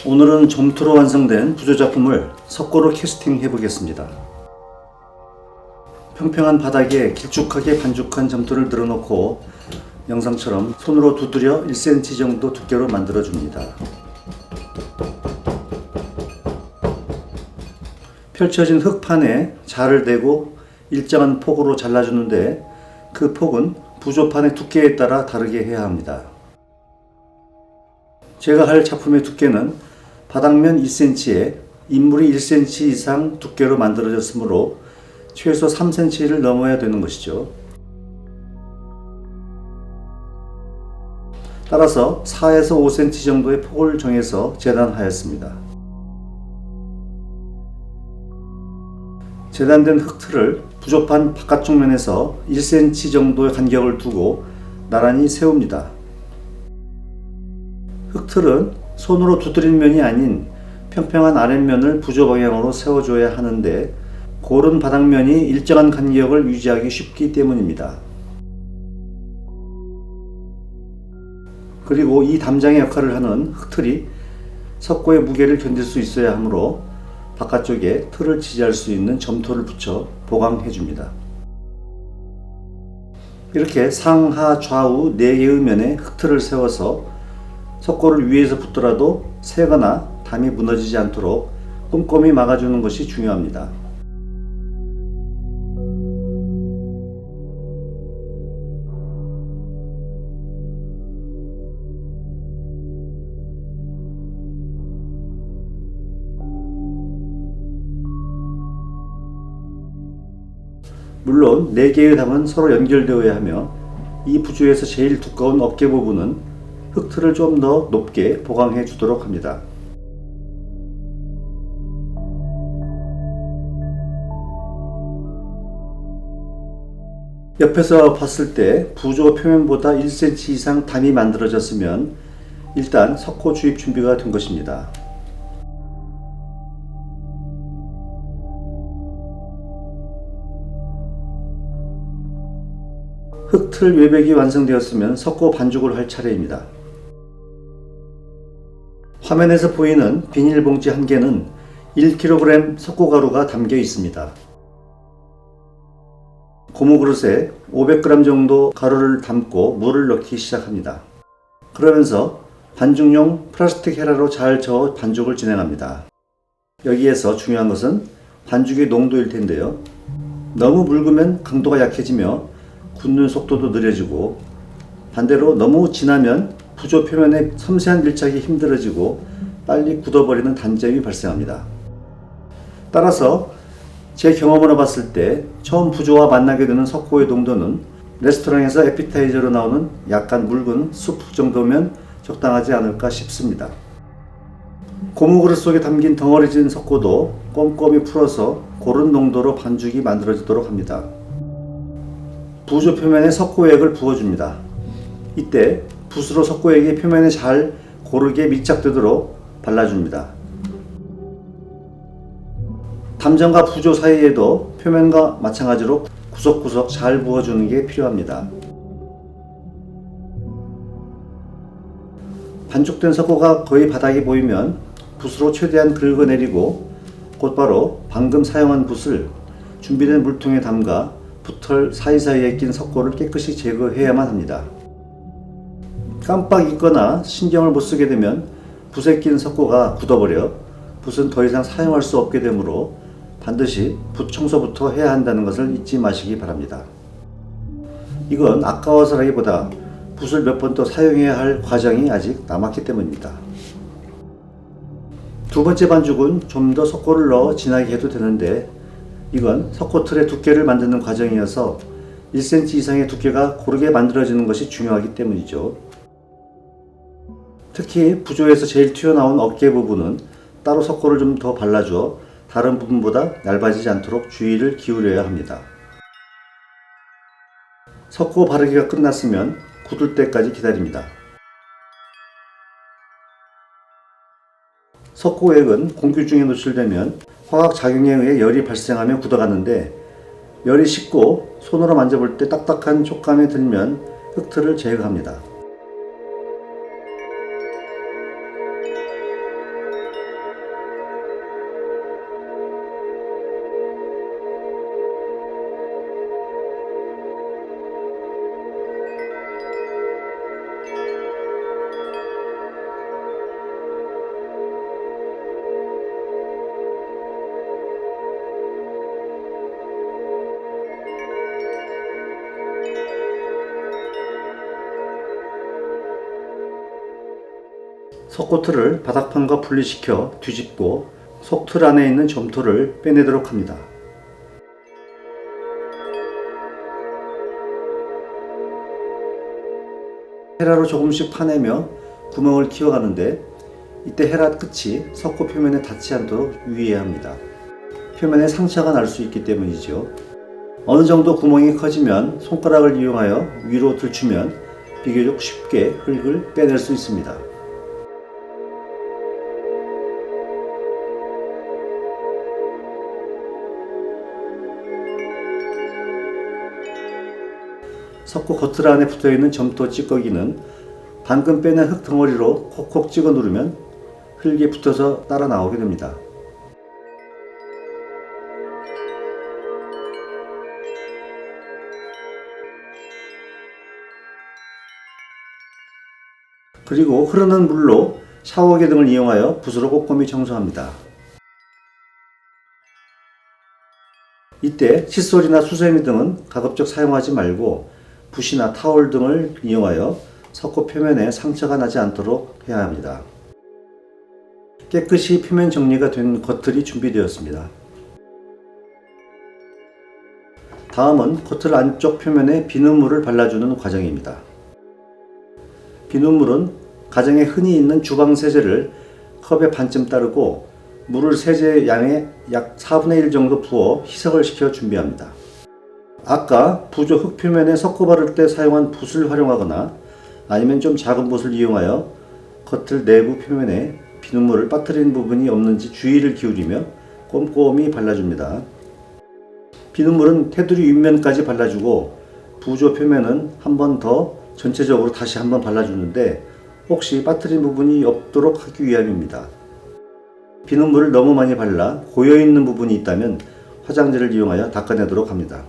오늘은 점토로 완성된 부조작품을 석고로 캐스팅해 보겠습니다. 평평한 바닥에 길쭉하게 반죽한 점토를 늘어놓고 영상처럼 손으로 두드려 1cm 정도 두께로 만들어 줍니다. 펼쳐진 흙판에 자를 대고 일정한 폭으로 잘라주는데 그 폭은 부조판의 두께에 따라 다르게 해야 합니다. 제가 할 작품의 두께는 바닥면 2cm에 인물이 1cm 이상 두께로 만들어졌으므로 최소 3cm를 넘어야 되는 것이죠. 따라서 4에서 5cm 정도의 폭을 정해서 재단하였습니다. 재단된 흙틀을 부조판 바깥쪽 면에서 1cm 정도의 간격을 두고 나란히 세웁니다. 흙틀은 손으로 두드린 면이 아닌 평평한 아랫면을 부조 방향으로 세워줘야 하는데 고른 바닥면이 일정한 간격을 유지하기 쉽기 때문입니다. 그리고 이 담장의 역할을 하는 흙틀이 석고의 무게를 견딜 수 있어야 하므로 바깥쪽에 틀을 지지할 수 있는 점토를 붙여 보강해 줍니다. 이렇게 상하 좌우 4개의 면에 흙틀을 세워서 석고를 위에서 붙더라도 새거나 담이 무너지지 않도록 꼼꼼히 막아주는 것이 중요합니다. 물론 4개의 담은 서로 연결되어야 하며 이 부조에서 제일 두꺼운 어깨 부분은 흙틀을 좀 더 높게 보강해 주도록 합니다. 옆에서 봤을 때 부조 표면보다 1cm 이상 담이 만들어졌으면 일단 석고 주입 준비가 된 것입니다. 흙틀 외벽이 완성되었으면 석고 반죽을 할 차례입니다. 화면에서 보이는 비닐봉지 한 개는 1kg 석고가루가 담겨 있습니다. 고무그릇에 500g 정도 가루를 담고 물을 넣기 시작합니다. 그러면서 반죽용 플라스틱 헤라로 잘 저어 반죽을 진행합니다. 여기에서 중요한 것은 반죽의 농도일 텐데요. 너무 묽으면 강도가 약해지며 굳는 속도도 느려지고 반대로 너무 진하면 부조 표면의 섬세한 밀착이 힘들어지고 빨리 굳어버리는 단점이 발생합니다. 따라서 제 경험으로 봤을 때 처음 부조와 만나게 되는 석고의 농도는 레스토랑에서 에피타이저로 나오는 약간 묽은 수프 정도면 적당하지 않을까 싶습니다. 고무그릇 속에 담긴 덩어리진 석고도 꼼꼼히 풀어서 고른 농도로 반죽이 만들어지도록 합니다. 부조 표면에 석고액을 부어줍니다. 이때 붓으로 석고액이 표면에 잘 고르게 밀착되도록 발라줍니다. 담장과 부조 사이에도 표면과 마찬가지로 구석구석 잘 부어주는 게 필요합니다. 반죽된 석고가 거의 바닥에 보이면 붓으로 최대한 긁어내리고 곧바로 방금 사용한 붓을 준비된 물통에 담가 붓털 사이사이에 낀 석고를 깨끗이 제거해야만 합니다. 깜빡 잊거나 신경을 못 쓰게 되면 붓에 낀 석고가 굳어버려 붓은 더 이상 사용할 수 없게 되므로 반드시 붓 청소부터 해야 한다는 것을 잊지 마시기 바랍니다. 이건 아까워서라기보다 붓을 몇 번 더 사용해야 할 과정이 아직 남았기 때문입니다. 두 번째 반죽은 좀 더 석고를 넣어 진하게 해도 되는데 이건 석고틀의 두께를 만드는 과정이어서 1cm 이상의 두께가 고르게 만들어지는 것이 중요하기 때문이죠. 특히 부조에서 제일 튀어나온 어깨 부분은 따로 석고를 좀 더 발라줘 다른 부분보다 얇아지지 않도록 주의를 기울여야 합니다. 석고 바르기가 끝났으면 굳을 때까지 기다립니다. 석고액은 공기 중에 노출되면 화학작용에 의해 열이 발생하며 굳어가는데 열이 식고 손으로 만져볼 때 딱딱한 촉감이 들면 흙틀을 제거합니다. 석고틀을 바닥판과 분리시켜 뒤집고 속틀 안에 있는 점토를 빼내도록 합니다. 헤라로 조금씩 파내며 구멍을 키워가는데 이때 헤라 끝이 석고 표면에 닿지 않도록 유의해야 합니다. 표면에 상처가 날 수 있기 때문이죠. 어느 정도 구멍이 커지면 손가락을 이용하여 위로 들추면 비교적 쉽게 흙을 빼낼 수 있습니다. 석고 겉틀 안에 붙어있는 점토 찌꺼기는 방금 빼낸 흙 덩어리로 콕콕 찍어 누르면 흙에 붙어서 따라 나오게 됩니다. 그리고 흐르는 물로 샤워기 등을 이용하여 붓으로 꼼꼼히 청소합니다. 이때 칫솔이나 수세미 등은 가급적 사용하지 말고 붓이나 타월 등을 이용하여 석고 표면에 상처가 나지 않도록 해야 합니다. 깨끗이 표면 정리가 된 겉틀이 준비되었습니다. 다음은 겉틀 안쪽 표면에 비눗물을 발라주는 과정입니다. 비눗물은 가정에 흔히 있는 주방 세제를 컵에 반쯤 따르고 물을 세제 양의 약 4분의 1 정도 부어 희석을 시켜 준비합니다. 아까 부조 흙 표면에 석고 바를 때 사용한 붓을 활용하거나 아니면 좀 작은 붓을 이용하여 겉틀 내부 표면에 비눗물을 빠뜨린 부분이 없는지 주의를 기울이며 꼼꼼히 발라줍니다. 비눗물은 테두리 윗면까지 발라주고 부조 표면은 한 번 더 전체적으로 다시 한번 발라주는데 혹시 빠뜨린 부분이 없도록 하기 위함입니다. 비눗물을 너무 많이 발라 고여있는 부분이 있다면 화장지를 이용하여 닦아내도록 합니다.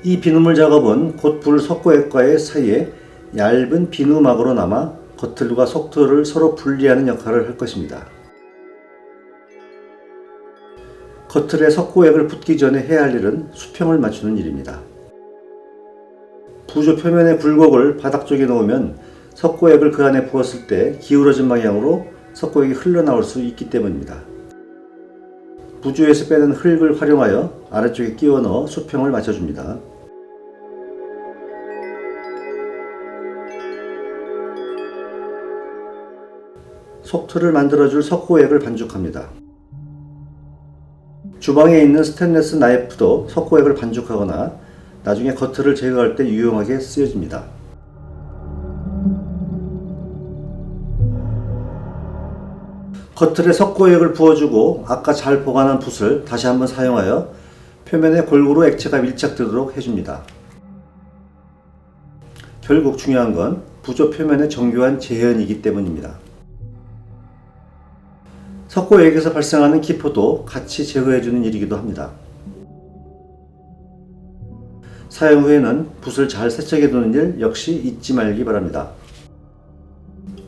이 비눗물 작업은 곧 불 석고액과의 사이에 얇은 비누막으로 남아 겉틀과 속틀을 서로 분리하는 역할을 할 것입니다. 겉틀에 석고액을 붓기 전에 해야 할 일은 수평을 맞추는 일입니다. 부조 표면의 굴곡을 바닥 쪽에 놓으면 석고액을 그 안에 부었을 때 기울어진 방향으로 석고액이 흘러나올 수 있기 때문입니다. 부조에서 빼낸 흙을 활용하여 아래쪽에 끼워 넣어 수평을 맞춰줍니다. 속틀을 만들어줄 석고액을 반죽합니다. 주방에 있는 스테인리스 나이프도 석고액을 반죽하거나 나중에 겉틀을 제거할 때 유용하게 쓰여집니다. 겉틀에 석고액을 부어주고 아까 잘 보관한 붓을 다시 한번 사용하여 표면에 골고루 액체가 밀착되도록 해줍니다. 결국 중요한 건 부조 표면의 정교한 재현이기 때문입니다. 석고액에서 발생하는 기포도 같이 제거해주는 일이기도 합니다. 사용 후에는 붓을 잘 세척해두는 일 역시 잊지 말기 바랍니다.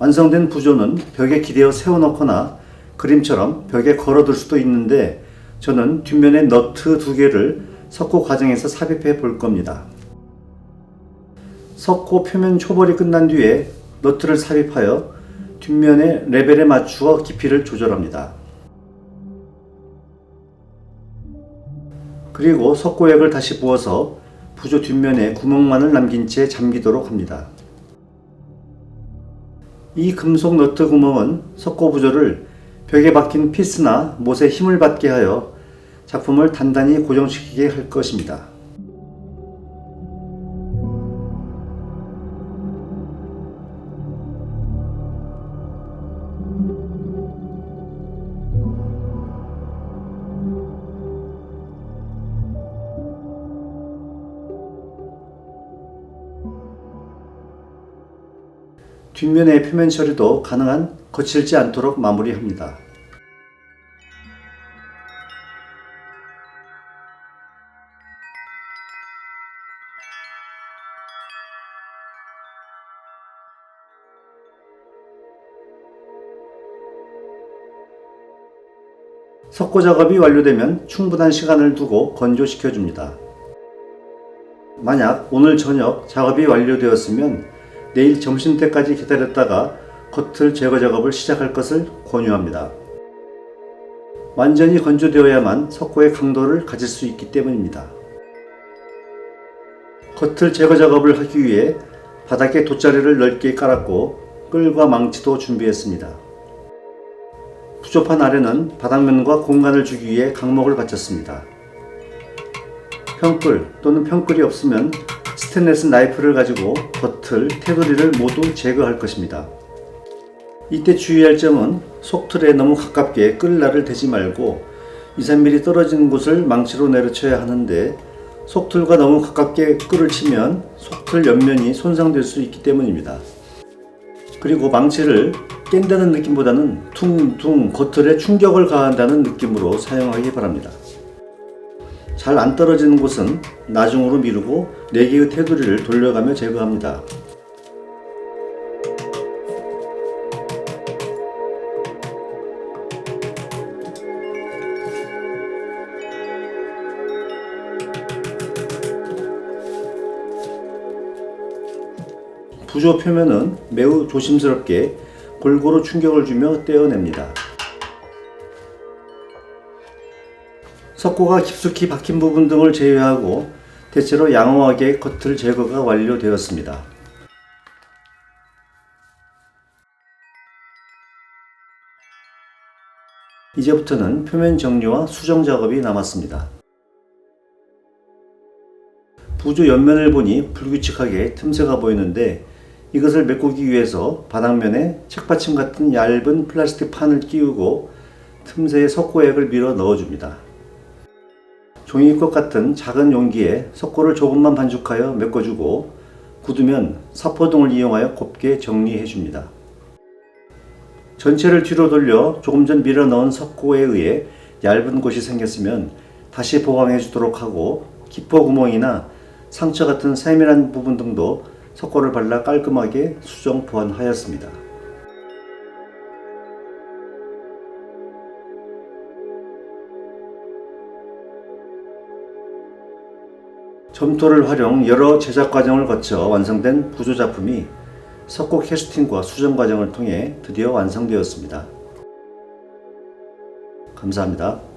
완성된 부조는 벽에 기대어 세워놓거나 그림처럼 벽에 걸어둘 수도 있는데 저는 뒷면에 너트 2개를 석고 과정에서 삽입해 볼 겁니다. 석고 표면 초벌이 끝난 뒤에 너트를 삽입하여 뒷면의 레벨에 맞추어 깊이를 조절합니다. 그리고 석고액을 다시 부어서 부조 뒷면에 구멍만을 남긴 채 잠기도록 합니다. 이 금속 너트 구멍은 석고 부조를 벽에 박힌 피스나 못에 힘을 받게 하여 작품을 단단히 고정시키게 할 것입니다. 뒷면의 표면 처리도 가능한 거칠지 않도록 마무리합니다. 석고 작업이 완료되면 충분한 시간을 두고 건조시켜 줍니다. 만약 오늘 저녁 작업이 완료되었으면 내일 점심때까지 기다렸다가 커틀 제거 작업을 시작할 것을 권유합니다. 완전히 건조되어야만 석고의 강도를 가질 수 있기 때문입니다. 커틀 제거 작업을 하기 위해 바닥에 돗자리를 넓게 깔았고 끌과 망치도 준비했습니다. 부조판 아래는 바닥면과 공간을 주기 위해 강목을 받쳤습니다. 평끌 또는 평끌이 없으면 스테인리스 나이프를 가지고 겉을, 테두리를 모두 제거할 것입니다. 이때 주의할 점은 속틀에 너무 가깝게 끌날을 대지 말고 2-3mm 떨어진 곳을 망치로 내려쳐야 하는데 속틀과 너무 가깝게 끌을 치면 속틀 옆면이 손상될 수 있기 때문입니다. 그리고 망치를 깬다는 느낌보다는 퉁퉁 겉틀에 충격을 가한다는 느낌으로 사용하기 바랍니다. 잘 안 떨어지는 곳은 나중으로 미루고 4개의 테두리를 돌려가며 제거합니다. 부조 표면은 매우 조심스럽게 골고루 충격을 주며 떼어냅니다. 석고가 깊숙이 박힌 부분 등을 제외하고 대체로 양호하게 커틀 제거가 완료되었습니다. 이제부터는 표면 정리와 수정 작업이 남았습니다. 부조 옆면을 보니 불규칙하게 틈새가 보이는데 이것을 메꾸기 위해서 바닥면에 책받침 같은 얇은 플라스틱 판을 끼우고 틈새에 석고액을 밀어 넣어줍니다. 종이컵 같은 작은 용기에 석고를 조금만 반죽하여 메꿔주고 굳으면 사포등을 이용하여 곱게 정리해줍니다. 전체를 뒤로 돌려 조금 전 밀어 넣은 석고에 의해 얇은 곳이 생겼으면 다시 보강해 주도록 하고 기포 구멍이나 상처 같은 세밀한 부분 등도 석고를 발라 깔끔하게 수정 보완하였습니다. 점토를 활용 여러 제작 과정을 거쳐 완성된 부조 작품이 석고 캐스팅과 수정 과정을 통해 드디어 완성되었습니다. 감사합니다.